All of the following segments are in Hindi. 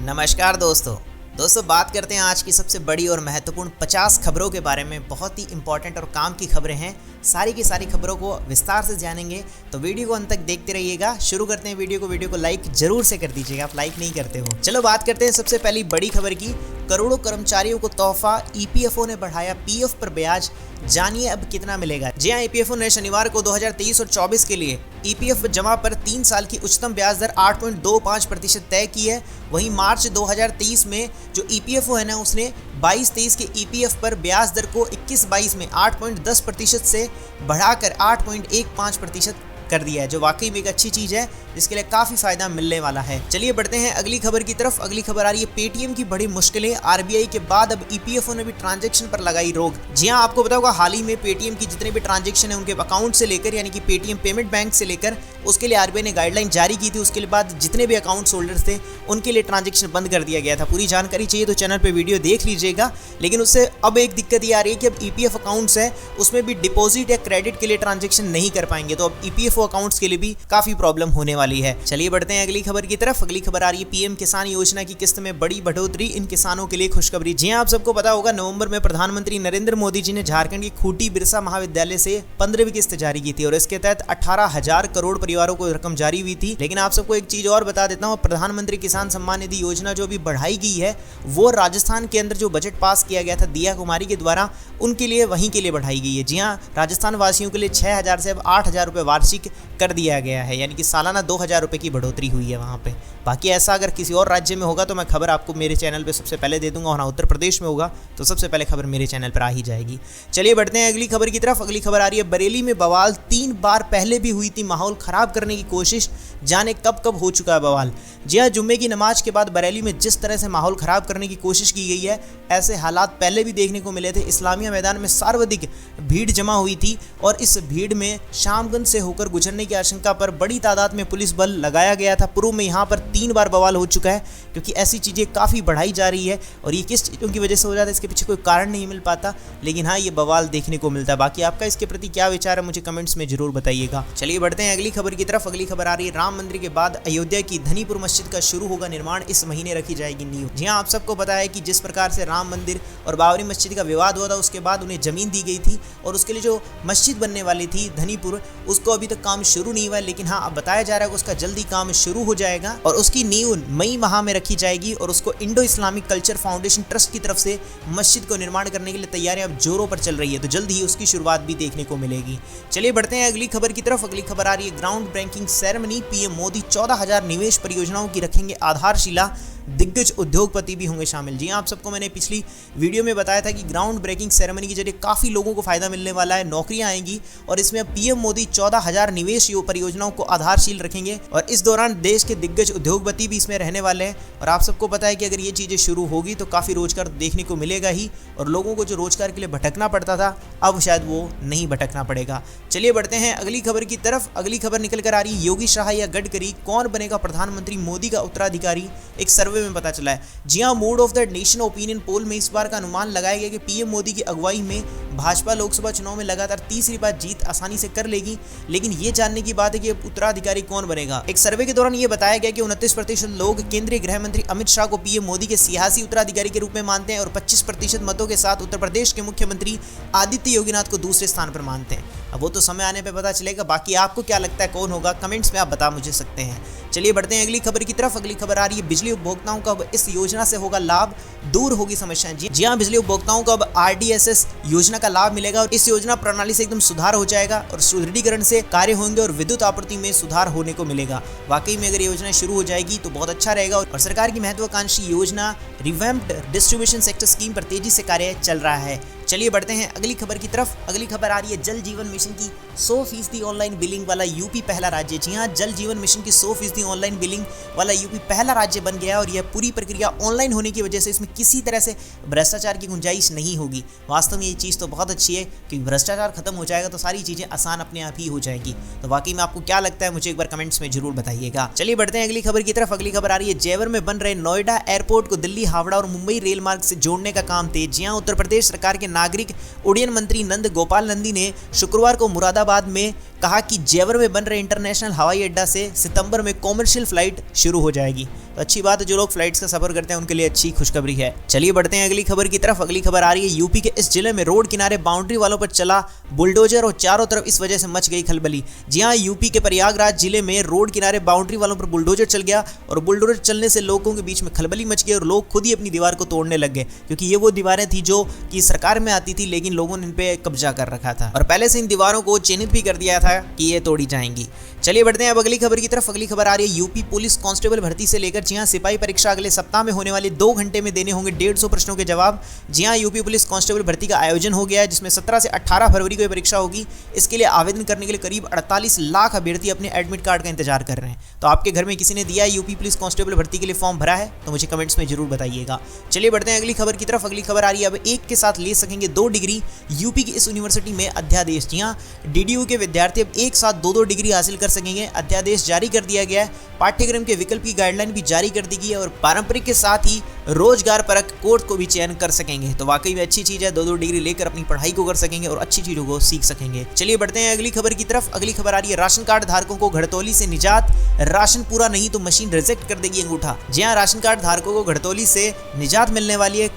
नमस्कार दोस्तों बात करते हैं आज की सबसे बड़ी और महत्वपूर्ण 50 खबरों के बारे में। बहुत ही इंपॉर्टेंट और काम की खबरें हैं। सारी की सारी खबरों को विस्तार से जानेंगे, तो वीडियो को अंत तक देखते रहिएगा। शुरू करते हैं वीडियो को लाइक जरूर से कर दीजिएगा, आप लाइक नहीं करते हो। चलो बात करते हैं सबसे पहली बड़ी खबर की। करोड़ों कर्मचारियों को तोहफा, ईपीएफओ ने बढ़ाया पीएफ पर ब्याज, जानिए अब कितना मिलेगा। जी हां, ईपीएफओ ने शनिवार को 2023 और 24 के लिए ईपीएफ जमा पर 3 साल की उच्चतम ब्याज दर 8.25% तय की है। वहीं मार्च 2023 में जो ईपीएफओ है ना, उसने 22-23 के ईपीएफ पर ब्याज दर को 21-22 में 8.10% से बढ़ाकर 8.15% कर दिया है, जो वाकई में एक अच्छी चीज़ है, जिसके लिए काफ़ी फायदा मिलने वाला है। चलिए बढ़ते हैं अगली खबर की तरफ। अगली खबर आ रही है पेटीएम की बड़ी मुश्किलें, आरबीआई के बाद अब ईपीएफओ ने भी ट्रांजैक्शन पर लगाई रोक। जी हां, आपको पता होगा हाल ही में पेटीएम की जितने भी ट्रांजैक्शन है उनके अकाउंट से लेकर, यानी कि पेटीएम पेमेंट बैंक से लेकर, उसके लिए आरबीआई ने गाइडलाइन जारी की थी। उसके बाद जितने भी अकाउंट होल्डर्स थे उनके लिए ट्रांजैक्शन बंद कर दिया गया था। पूरी जानकारी चाहिए तो चैनल पर वीडियो देख लीजिएगा। लेकिन उससे अब एक दिक्कत ये आ रही है कि अब ईपीएफ अकाउंट्स है उसमें भी डिपॉजिट या क्रेडिट के लिए ट्रांजैक्शन नहीं कर पाएंगे, तो अब ईपीएफओ अकाउंट्स के लिए भी काफी प्रॉब्लम होने वाली है। चलिए बढ़ते हैं अगली खबर की तरफ। अगली खबर आ रही है पीएम किसान योजना की किस्त में बड़ी बढ़ोतरी, इन किसानों के लिए खुशखबरी। जी हां, आप सबको पता होगा नवंबर में प्रधानमंत्री नरेंद्र मोदी जी ने झारखंड की खूंटी बिरसा महाविद्यालय से 15वीं किस्त जारी की थी और इसके तहत 18,000 करोड़ परिवारों को रकम जारी हुई थी। लेकिन आप सबको एक चीज और बता देता हूं, प्रधानमंत्री किसान सम्मान निधि योजना जो अभी बढ़ाई गई है वो राजस्थान के अंदर जो बजट पास किया गया था दिया कुमारी के द्वारा, उनके लिए वहीं के लिए बढ़ाई गई है। जी हाँ, राजस्थान वासियों के लिए 6,000 से अब 8,000 रुपये वार्षिक कर दिया गया है, यानी कि सालाना 2,000 रुपये की बढ़ोतरी हुई है वहाँ पे। बाकी ऐसा अगर किसी और राज्य में होगा तो मैं खबर आपको मेरे चैनल पे सबसे पहले दे दूंगा, और उत्तर प्रदेश में होगा तो सबसे पहले खबर मेरे चैनल पर आ ही जाएगी। चलिए बढ़ते हैं अगली खबर की तरफ। अगली खबर आ रही है बरेली में बवाल, 3 बार पहले भी हुई थी माहौल खराब करने की कोशिश, जाने कब कब हो चुका है बवाल। जी हाँ, जुम्मे की नमाज के बाद बरेली में जिस तरह से माहौल खराब करने की कोशिश की गई है, ऐसे हालात पहले भी देखने को मिले थे। इस्लामिया मैदान में सर्वाधिक भीड़ जमा हुई थी और इस भीड़ में शामगंज से होकर गुजरने की आशंका पर बड़ी तादाद में पुलिस बल लगाया गया था। पूर्व में यहाँ पर 3 बार बवाल हो चुका है, क्योंकि ऐसी चीज़ें काफ़ी बढ़ाई जा रही है और ये किस चीज़ों की वजह से हो जाता है इसके पीछे कोई कारण नहीं मिल पाता, लेकिन हाँ, ये बवाल देखने को मिलता है। बाकी आपका इसके प्रति क्या विचार है मुझे कमेंट्स में जरूर बताइएगा। चलिए बढ़ते हैं अगली खबर की तरफ। अगली खबर आ रही है राम मंदिर के बाद अयोध्या की धनीपुर मस्जिद का शुरू होगा निर्माण, इस महीने रखी जाएगी नींव। जी हाँ, आप सबको पता है कि जिस प्रकार से राम मंदिर और बाबरी मस्जिद का विवाद हुआ था, उसके बाद उन्हें जमीन दी गई थी और उसके लिए जो मस्जिद बनने वाली थी धनीपुर, उसको अभी तक काम शुरू नहीं हुआ है। लेकिन हाँ, अब बताया जा रहा है कि उसका जल्दी काम शुरू हो जाएगा और उसकी नींव मई माह में रखी जाएगी और उसको Indo Islamic culture foundation trust की तरफ से मस्जिद को निर्माण करने के लिए तैयारियां अब जोरों पर चल रही है, तो जल्द ही उसकी शुरुआत भी देखने को मिलेगी। चलिए बढ़ते हैं अगली खबर की तरफ। अगली खबर आ रही है ground breaking ceremony, PM Modi 14,000 निवेश परियोजनाओं की रखेंगे आधारशिला, दिग्गज उद्योगपति भी होंगे शामिल। जी आप सबको मैंने पिछली वीडियो में बताया था कि ग्राउंड ब्रेकिंग सेरेमनी के जरिए काफ़ी लोगों को फायदा मिलने वाला है, नौकरियां आएंगी और इसमें अब पीएम मोदी 14,000 निवेश परियोजनाओं को आधारशील रखेंगे और इस दौरान देश के दिग्गज उद्योगपति भी इसमें रहने वाले हैं। और आप सबको पता है कि अगर ये चीज़ें शुरू होगी तो काफ़ी रोजगार देखने को मिलेगा ही और लोगों को जो रोजगार के लिए भटकना पड़ता था अब शायद वो नहीं भटकना पड़ेगा। चलिए बढ़ते हैं अगली खबर की तरफ। अगली खबर निकल कर आ रही है योगी शाह या गडकरी कौन बनेगा प्रधानमंत्री मोदी का उत्तराधिकारी, एक सर्वे में पता चला है। जी हाँ, mood off the nation opinion poll में इस बार का अनुमान लगाया गया कि पीएम मोदी की अगुवाई में भाजपा लोकसभा चुनाव में लगातार तीसरी बार जीत आसानी से कर लेगी, लेकिन ये जानने की बात है कि उत्तराधिकारी कौन बनेगा। एक सर्वे के दौरान ये बताया गया कि 29% लोग केंद्रीय गृह मंत्री अमित शाह को पीएम मोदी के सियासी उत्तराधिकारी के रूप में मानते हैं और 25% मतों के साथ उत्तर प्रदेश के मुख्यमंत्री आदित्य योगीनाथ को दूसरे स्थान पर मानते हैं। अब वो तो समय आने पर पता चलेगा। बाकी आपको क्या लगता है कौन होगा, कमेंट्स में आप बता मुझे सकते हैं। चलिए बढ़ते हैं अगली खबर की तरफ। अगली खबर आ रही है बिजली उपभोक्ताओं का अब इस योजना से होगा लाभ, दूर होगी समस्याएं। जी हाँ, बिजली उपभोक्ताओं को अब आरडीएसएस योजना का लाभ मिलेगा और इस योजना प्रणाली से एकदम सुधार हो जाएगा और सुदृढ़ीकरण से कार्य होंगे और विद्युत आपूर्ति में सुधार होने को मिलेगा। वाकई में अगर ये योजना शुरू हो जाएगी तो बहुत अच्छा रहेगा और सरकार की महत्वाकांक्षी योजना रिवैम्प्ड डिस्ट्रीब्यूशन सेक्टर स्कीम पर तेजी से कार्य चल रहा है। चलिए बढ़ते हैं अगली खबर की तरफ। अगली खबर आ रही है जल जीवन मिशन की 100% ऑनलाइन बिलिंग वाला यूपी पहला राज्य। जी हाँ, जल जीवन मिशन की 100% ऑनलाइन बिलिंग वाला यूपी पहला राज्य बन गया और यह पूरी प्रक्रिया ऑनलाइन होने की वजह से इसमें किसी तरह से भ्रष्टाचार की गुंजाइश नहीं होगी। वास्तव में ये चीज़ तो बहुत अच्छी है कि भ्रष्टाचार खत्म हो जाएगा तो सारी चीज़ें आसान अपने आप ही हो जाएगी। तो वाकई में आपको क्या लगता है मुझे एक बार कमेंट्स में जरूर बताइएगा। चलिए बढ़ते हैं अगली खबर की तरफ। अगली खबर आ रही है जेवर में बन रहे नोएडा एयरपोर्ट को दिल्ली, हावड़ा और मुंबई रेल मार्ग से जोड़ने का काम तेज। जी हाँ, उत्तर प्रदेश सरकार के नागरिक उड्डयन मंत्री नंद गोपाल नंदी ने शुक्रवार को मुरादाबाद में कहा कि जेवर में बन रहे इंटरनेशनल हवाई अड्डा से सितंबर में कॉमर्शियल फ्लाइट शुरू हो जाएगी। तो अच्छी बात है, जो लोग फ्लाइट्स का सफर करते हैं उनके लिए अच्छी खुशखबरी है। चलिए बढ़ते हैं अगली खबर की तरफ। अगली खबर आ रही है यूपी के इस जिले में रोड किनारे बाउंड्री वालों पर चला बुलडोजर और चारों तरफ इस वजह से मच गई खलबली। जी हाँ, यूपी के प्रयागराज जिले में रोड किनारे बाउंड्री वालों पर बुलडोजर चल गया और बुलडोजर चलने से लोगों के बीच में खलबली मच गई और लोग खुद ही अपनी दीवार को तोड़ने लग गए, क्योंकि ये वो दीवारें थी जो कि सरकार में आती थी, लेकिन लोगों ने इन पे कब्जा कर रखा था और पहले से इन दीवारों को चिन्हित भी कर दिया था कि ये तोड़ी जाएंगी। चलिए बढ़ते हैं अब अगली खबर की तरफ। अगली खबर आ रही है यूपी पुलिस कांस्टेबल भर्ती से लेकर। जी हां, सिपाही परीक्षा अगले सप्ताह में होने वाले 2 घंटे में देने होंगे 150 प्रश्नों के जवाब। जी हां, यूपी पुलिस कांस्टेबल भर्ती का आयोजन हो गया है, जिसमें 17 से 18 फरवरी को यह परीक्षा होगी। इसके लिए आवेदन करने के लिए करीब 48 लाख अभ्यर्थी अपने एडमिट कार्ड का इंतजार कर रहे हैं। तो आपके घर में किसी ने दिया है यूपी पुलिस कांस्टेबल भर्ती के लिए फॉर्म भरा है तो मुझे कमेंट्स में जरूर बताइएगा। चलिए बढ़ते हैं अगली खबर की तरफ। अगली खबर आ रही है अब एक के साथ ले सकेंगे 2 डिग्री यूपी की इस यूनिवर्सिटी में अध्यादेश। जी हां, डीडीयू के विद्यार्थी अब एक साथ 2-2 डिग्री हासिल कर सकेंगे। अध्यादेश जारी कर दिया गया है। पाठ्यक्रम के विकल्प की गाइडलाइन भी जारी कर दी गई है और पारंपरिक के साथ ही रोजगार परक कोर्स को भी चयन कर सकेंगे। तो वाकई में अच्छी चीज है, 2-2 डिग्री लेकर अपनी पढ़ाई को कर सकेंगे और अच्छी चीजों को सीख सकेंगे। चलिए बढ़ते हैं अगली खबर की तरफ। अगली खबर आ रही है राशन कार्ड धारकों को घड़तौली से निजात, राशन पूरा नहीं तो मशीन रिजेक्ट कर देगी अंगूठा। जी हां, राशन कार्ड धारकों को घड़तौली से निजात मिलने वाली है।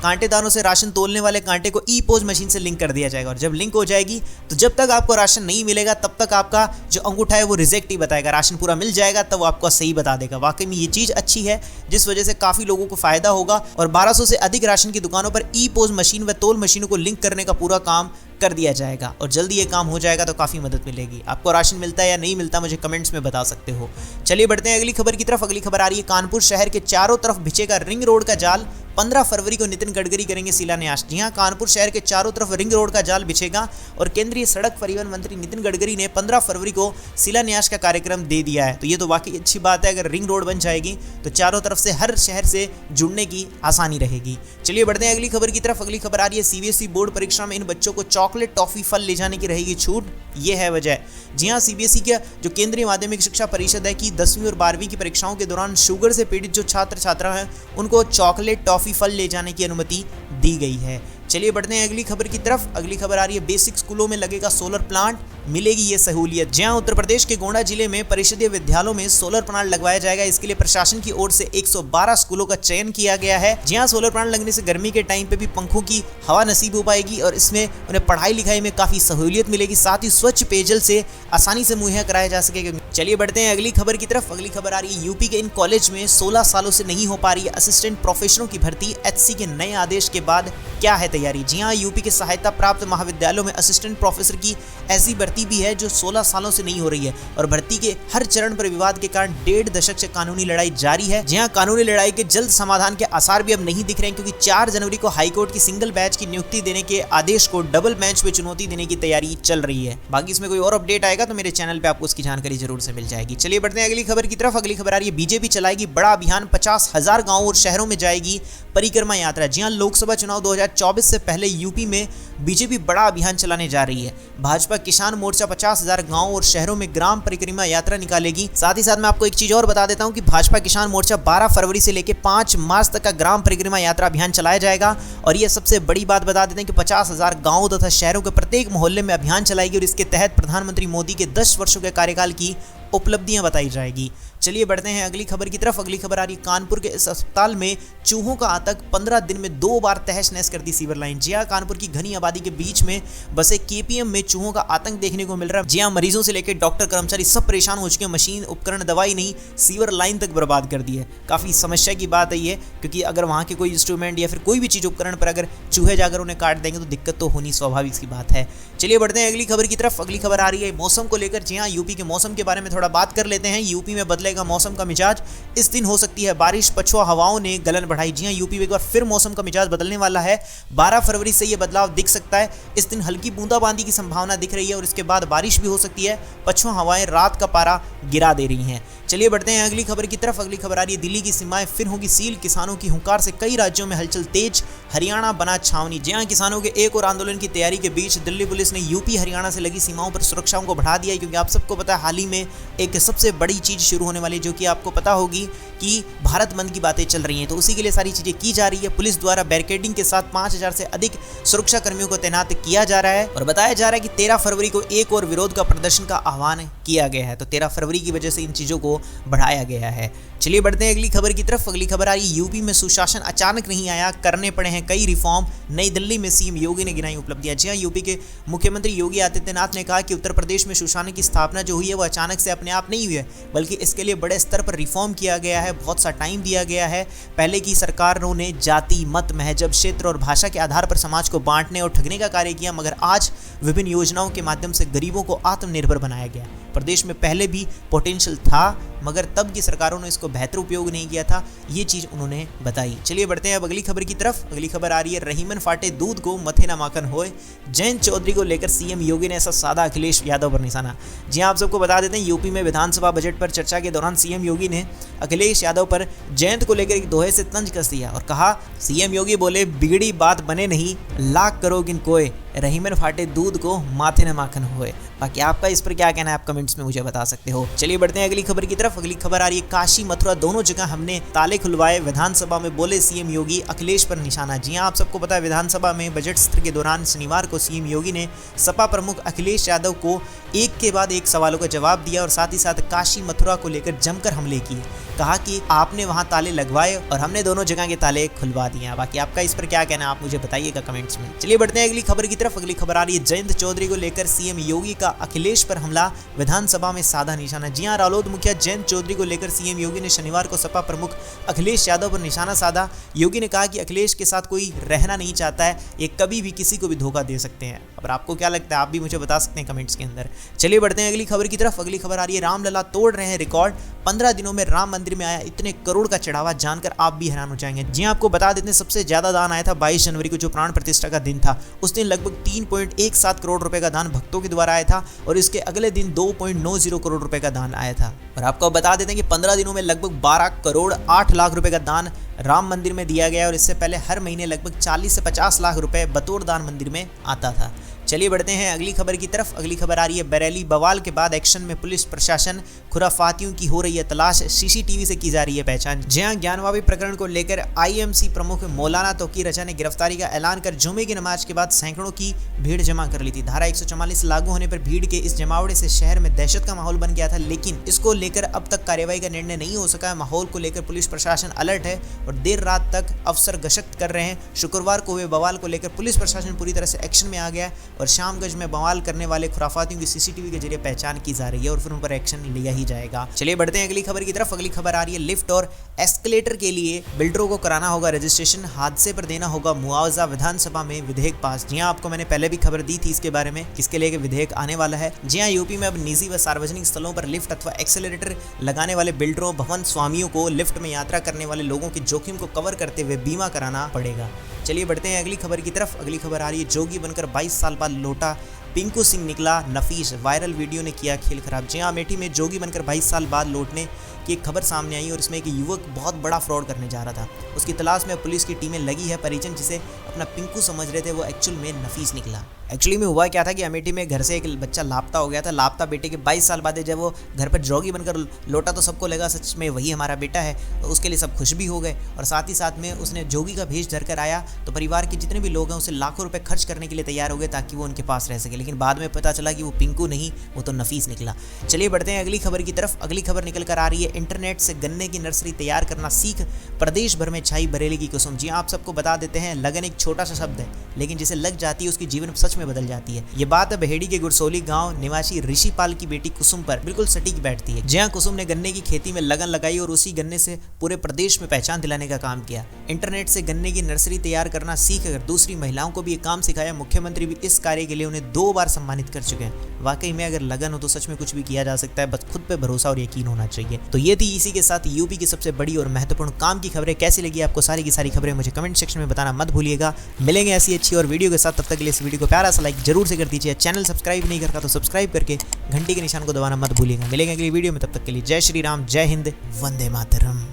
कांटेदारों से राशन तोलने वाले कांटे को ई पोज मशीन से लिंक कर दिया जाएगा और जब लिंक हो जाएगी तो जब तक आपको राशन नहीं मिलेगा तब तक आपका जो अंगूठा है वो रिजेक्ट ही बताएगा। राशन पूरा मिल जाएगा तब वो आपको सही बता देगा। वाकई में ये चीज अच्छी है, जिस वजह से काफी लोगों को फायदा होगा और 1200 से अधिक राशन की दुकानों पर ई पोज मशीन व तोल मशीनों को लिंक करने का पूरा काम कर दिया जाएगा और जल्दी ये काम हो जाएगा तो काफी मदद मिलेगी। आपको राशन मिलता है या नहीं मिलता मुझे कमेंट्स में बता सकते हो। चलिए बढ़ते हैं अगली खबर की तरफ। अगली खबर आ रही है कानपुर शहर के चारों तरफ बिछेगा रिंग रोड का जाल, 15 फरवरी को नितिन गडकरी करेंगे शिलान्यास। जी हां, कानपुर शहर के चारों तरफ रिंग रोड का जाल बिछेगा और केंद्रीय सड़क परिवहन मंत्री नितिन गडकरी ने 15 फरवरी को शिलान्यास का कार्यक्रम दे दिया है। तो ये तो वाकई अच्छी बात है, अगर रिंग रोड बन जाएगी तो चारों तरफ से हर शहर से जुड़ने की आसानी रहेगी। चलिए बढ़ते हैं अगली खबर की तरफ। अगली खबर आ रही है सीबीएसई बोर्ड परीक्षा में इन बच्चों को चॉकलेट, टॉफी, फल ले जाने की रहेगी छूट। ये है वजह। जी हां, सीबीएसई का जो केंद्रीय माध्यमिक शिक्षा परिषद है की 10वीं और 12वीं की परीक्षाओं के दौरान शुगर से पीड़ित जो छात्र छात्रा हैं उनको चॉकलेट, टॉफी, फल ले जाने की अनुमति दी गई है। चलिए बढ़ते हैं अगली खबर की तरफ। अगली खबर आ रही है बेसिक स्कूलों में लगेगा सोलर प्लांट, मिलेगी ये सहूलियत। जहां उत्तर प्रदेश के गोंडा जिले में परिषदीय विद्यालयों में सोलर प्लांट लगवाया जाएगा। इसके लिए प्रशासन की ओर से 112 स्कूलों का चयन किया गया है। जहां सोलर प्लांट लगने से गर्मी के टाइम पे भी पंखों की हवा नसीब हो पाएगी और इसमें उन्हें पढ़ाई लिखाई में काफी सहूलियत मिलेगी, साथ ही स्वच्छ पेयजल से आसानी से मुहैया कराया जा सकेगा। चलिए बढ़ते हैं अगली खबर की तरफ। अगली खबर आ रही है यूपी के इन कॉलेज में 16 सालों से नहीं हो पा रही है असिस्टेंट प्रोफेसरों की भर्ती। एचसी के नए आदेश के बाद क्या है तैयारी। जी हां, यूपी के सहायता प्राप्त महाविद्यालयों में असिस्टेंट प्रोफेसर की ऐसी भर्ती भी है जो 16 सालों से नहीं हो रही है और भर्ती के हर चरण पर विवाद के कारण 1.5 दशक से कानूनी लड़ाई जारी है। जी हां, कानूनी लड़ाई के जल्द समाधान के आसार भी अब नहीं दिख रहे हैं, क्योंकि 4 जनवरी को हाईकोर्ट की सिंगल बैच की नियुक्ति देने के आदेश को डबल बेंच में चुनौती देने की तैयारी चल रही है। बाकी इसमें कोई और अपडेट आएगा तो मेरे चैनल पे आपको उसकी जानकारी जरूर से मिल जाएगी। चलिए बढ़ते हैं अगली खबर की तरफ। अगली खबर आ रही है बीजेपी चलाएगी बड़ा अभियान, 50,000 गांवों और शहरों में जाएगी परिक्रमा यात्रा। जी हां, लोकसभा चुनाव 2024 से पहले यूपी में बीजेपी बड़ा अभियान चलाने जा रही है। भाजपा किसान मोर्चा 50,000 गांवों और शहरों में ग्राम परिक्रमा यात्रा निकालेगी। साथ ही साथ मैं आपको एक चीज और बता देता हूं कि भाजपा किसान मोर्चा 12 फरवरी से लेकर 5 मार्च तक का ग्राम परिक्रमा यात्रा अभियान चलाया जाएगा। और यह सबसे बड़ी बात बता देते हैं कि 50,000 गांवों तथा शहरों के प्रत्येक मोहल्ले में अभियान चलाएगी और इसके तहत प्रधानमंत्री मोदी के 10 वर्षों के कार्यकाल की उपलब्धियां बताई जाएगी। चलिए बढ़ते हैं अगली खबर की तरफ। अगली खबर आ रही है कानपुर के इस अस्पताल में चूहों का आतंक, 15 दिन में 2 बार तहस नहस कर दी सीवर लाइन। जी हां, कानपुर की घनी आबादी के बीच में बसे केपीएम में चूहों का आतंक देखने को मिल रहा है। जी हां, मरीजों से लेकर डॉक्टर, कर्मचारी सब परेशान हो चुके हैं। मशीन, उपकरण, दवाई नहीं, सीवर लाइन तक बर्बाद कर दी है। काफी समस्या की बात है ये, क्योंकि अगर वहां के कोई इंस्ट्रूमेंट या फिर कोई भी चीज उपकरण पर अगर चूहे जाकर उन्हें काट देंगे तो दिक्कत तो होनी स्वाभाविक सी बात है। चलिए बढ़ते हैं अगली खबर की तरफ। अगली खबर आ रही है मौसम को लेकर। जी हां, यूपी के मौसम के बारे में थोड़ा बात कर लेते हैं। यूपी में बदलेगा मौसम का मिजाज, इस दिन हो सकती है बारिश, पछुआ हवाओं ने गलन बढ़ाई। जी हां, यूपी में एक बार फिर मौसम का मिजाज बदलने वाला है। 12 फरवरी से यह बदलाव दिख सकता है। इस दिन हल्की बूंदाबांदी की संभावना दिख रही है और इसके बाद बारिश भी हो सकती है। पछुआ हवाएं रात का पारा गिरा दे रही हैं। चलिए बढ़ते हैं अगली खबर की तरफ। अगली खबर आ रही है दिल्ली की सीमाएं फिर होगी सील, किसानों की हुंकार से कई राज्यों में हलचल तेज, हरियाणा बना छावनी। जी हां, किसानों के एक और आंदोलन की तैयारी के बीच दिल्ली पुलिस ने यूपी हरियाणा से लगी सीमाओं पर सुरक्षाओं को बढ़ा दिया है, क्योंकि आप सबको पता है हाल ही में एक सबसे बड़ी चीज शुरू होने वाली है, जो कि आपको पता होगी कि भारत बंद की बातें चल रही हैं। तो उसी के लिए सारी चीजें की जा रही है। पुलिस द्वारा बैरिकेडिंग के साथ 5000 से अधिक सुरक्षा कर्मियों को तैनात किया जा रहा है और बताया जा रहा है कि 13 फरवरी को एक और विरोध का प्रदर्शन का आह्वान किया गया है। तो 13 फरवरी की वजह से इन चीजों को बढ़ाया गया है। चलिए बढ़ते हैं अगली खबर की तरफ। अगली खबर आ रही है यूपी में सुशासन अचानक नहीं आया, करने पड़े हैं कई रिफॉर्म। नई दिल्ली में सीएम योगी ने गिनाई उपलब्धियां। जी हां, यूपी के मुख्यमंत्री योगी आदित्यनाथ ने कहा कि उत्तर प्रदेश में सुशासन की स्थापना जो हुई है वो अचानक से अपने आप नहीं हुई है, बल्कि इसके लिए बड़े स्तर पर रिफॉर्म किया गया है, बहुत सा टाइम दिया गया है। पहले की सरकारों ने जाति, मत, महजब, क्षेत्र और भाषा के आधार पर समाज को बांटने और ठगने का कार्य किया, मगर आज विभिन्न योजनाओं के माध्यम से गरीबों को आत्मनिर्भर बनाया गया। प्रदेश में पहले भी पोटेंशियल था, मगर तब की सरकारों ने इसको बेहतर उपयोग नहीं किया था, ये चीज उन्होंने बताई। चलिए बढ़ते हैं अब अगली खबर की तरफ। अगली खबर आ रही है रहीमन फाटे दूध को मथे ना माखन होए, जयंत चौधरी को लेकर सीएम योगी ने ऐसा साधा अखिलेश यादव पर निशाना। जी हां, आप सबको बता देते हैं यूपी में विधानसभा बजट पर चर्चा के दौरान सीएम योगी ने अखिलेश यादव पर जयंत को लेकर एक दोहे से तंज कस दिया और कहा, सीएम योगी बोले बिगड़ी बात बने नहीं, लाख करो किन कोय, रहीमन फाटे दूध को माथे न माखन होए। बाकी आपका इस पर क्या कहना है आप कमेंट्स में मुझे बता सकते हो। चलिए बढ़ते हैं अगली खबर की तरफ। अगली खबर आ रही है काशी मथुरा दोनों जगह हमने ताले खुलवाए, विधानसभा में बोले सीएम योगी, अखिलेश पर निशाना। जी हां, आप सबको पता है विधानसभा में बजट सत्र के दौरान शनिवार को सीएम योगी ने सपा प्रमुख अखिलेश यादव को एक के बाद एक सवालों का जवाब दिया और साथ ही साथ काशी मथुरा को लेकर जमकर हमले किए। कहा कि आपने वहां ताले लगवाए और हमने दोनों जगह के ताले खुलवा दिए। बाकी आपका इस पर क्या कहना है आप मुझे बताइएगा कमेंट्स में। चलिए बढ़ते हैं अगली खबर की तरफ। अगली खबर आ रही है जयंत चौधरी को लेकर सीएम योगी का अखिलेश पर हमला, विधानसभा में साधा निशाना। जी हां, रालोद मुखिया जयंत चौधरी को लेकर सीएम योगी ने शनिवार को सपा प्रमुख अखिलेश यादव पर निशाना साधा। योगी ने कहा कि अखिलेश के साथ कोई रहना नहीं चाहता है, ये कभी भी किसी को भी धोखा दे सकते हैं। और आपको क्या लगता है आप भी मुझे बता सकते हैं कमेंट्स के अंदर। चलिए बढ़ते हैं अगली खबर की तरफ। अगली खबर आ रही है रामलला तोड़ रहे हैं रिकॉर्ड, 15 दिनों में राम मंदिर में आया इतने करोड़ का चढ़ावा, जानकर आप भी हैरान हो जाएंगे। जी आपको बता देते हैं सबसे ज्यादा दान आया था 22 जनवरी को, जो प्राण प्रतिष्ठा का दिन था। उस दिन लगभग 3.17 करोड़ रुपए का दान भक्तों के द्वारा आया था और इसके अगले दिन 2.90 करोड़ रुपए का दान आया था। और आपको बता देते हैं कि 15 दिनों में लगभग 12 करोड़ 8 लाख रुपए का दान राम मंदिर में दिया गया और इससे पहले हर महीने लगभग 40 से 50 लाख रुपए बतौर दान मंदिर में आता था। चलिए बढ़ते हैं अगली खबर की तरफ। अगली खबर आ रही है बरेली बवाल के बाद एक्शन में पुलिस प्रशासन, खुराफातियों की हो रही है तलाश, सीसीटीवी से की जा रही है पहचान। जी हां, ज्ञानवापी प्रकरण को लेकर आईएमसी प्रमुख मौलाना तौकीर रजा ने गिरफ्तारी का ऐलान कर जुमे की नमाज के बाद सैकड़ों की भीड़ जमा कर ली थी। धारा 144 लागू होने पर भीड़ के इस जमावड़े से शहर में दहशत का माहौल बन गया था, लेकिन इसको लेकर अब तक कार्रवाई का निर्णय नहीं हो सका है। माहौल को लेकर पुलिस प्रशासन अलर्ट है और देर रात तक अफसर गश्त कर रहे हैं। शुक्रवार को हुए बवाल को लेकर पुलिस प्रशासन पूरी तरह से एक्शन में आ गया और शामगंज में बवाल करने वाले खुराफातियों की सीसीटीवी के जरिए पहचान की जा रही है और फिर उन पर एक्शन लिया ही जाएगा। चलिए बढ़ते हैं अगली खबर की तरफ। अगली खबर आ रही है लिफ्ट और एस्केलेटर के लिए बिल्डरों को कराना होगा रजिस्ट्रेशन, हादसे पर देना होगा मुआवजा, विधानसभा में विधेयक पास। जी हां, आपको मैंने पहले भी खबर दी थी इसके बारे में, किसके लिए विधेयक आने वाला है। जी हां, यूपी में अब निजी व सार्वजनिक स्थलों पर लिफ्ट अथवा एक्सेलरेटर लगाने वाले बिल्डरों, भवन स्वामियों को लिफ्ट में यात्रा करने वाले लोगों के जोखिम को कवर करते हुए बीमा कराना पड़ेगा। चलिए बढ़ते हैं अगली खबर की तरफ। अगली खबर आ रही है जोगी बनकर 22 साल बाद लौटा पिंकू सिंह, निकला नफीस, वायरल वीडियो ने किया खेल खराब। जी हां, अमेठी में जोगी बनकर 22 साल बाद लौटने की एक खबर सामने आई और इसमें एक युवक बहुत बड़ा फ्रॉड करने जा रहा था। उसकी तलाश में पुलिस की टीमें लगी है। परिजन जिसे अपना पिंकू समझ रहे थे वो एक्चुअल में नफीस निकला। एक्चुअली में हुआ क्या था कि अमेठी में घर से एक बच्चा लापता हो गया था। लापता बेटे के 22 साल बाद जब वो घर पर जोगी बनकर लौटा तो सबको लगा सच में वही हमारा बेटा है, तो उसके लिए सब खुश भी हो गए और साथ ही साथ में उसने जोगी का भेष धरकर आया तो परिवार के जितने भी लोग हैं उसे लाखों रुपए खर्च करने के लिए तैयार हो गए ताकि वो उनके पास रह सके। लेकिन बाद में पता चला कि वो पिंकू नहीं, वो तो नफीस निकला। चलिए बढ़ते हैं अगली खबर की तरफ। अगली खबर निकल कर आ रही है इंटरनेट से गन्ने की नर्सरी तैयार करना सीख, प्रदेश भर में छाई बरेली की कुसुम। जी आप सबको बता देते हैं लगन एक छोटा सा शब्द है, लेकिन जिसे लग जाती है उसकी जीवन सच में बदल जाती है। ये बात बहेड़ी के गुरसोली गांव निवासी ऋषिपाल की बेटी कुसुम पर बिल्कुल सटीक बैठती है। जहां कुसुम ने गन्ने की खेती में लगन लगाई और उसी गन्ने से पूरे प्रदेश में पहचान दिलाने का काम किया। इंटरनेट से गन्ने की नर्सरी तैयार करना सीख कर दूसरी महिलाओं को भी ये काम सिखाया। मुख्यमंत्री भी इस कार्य के लिए उन्हें 2 बार सम्मानित कर चुके हैं। वाकई में अगर लगन हो तो सच में कुछ भी किया जा सकता है, बस खुद पे भरोसा और यकीन होना चाहिए। तो ये थी इसी के साथ यूपी की सबसे बड़ी और महत्वपूर्ण काम की खबरें। कैसी लगी आपको सारी की सारी खबरें मुझे कमेंट सेक्शन में बताना मत भूलिएगा। मिलेंगे ऐसी अच्छी और वीडियो के साथ, तब तक के लिए इस वीडियो को प्यारा सा लाइक जरूर से कर दीजिए। चैनल सब्सक्राइब नहीं करता तो सब्सक्राइब करके घंटी के निशान को दबाना मत भूलिएगा। मिलेंगे अगली वीडियो में, तब तक के लिए जय श्री राम, जय हिंद, वंदे मातरम।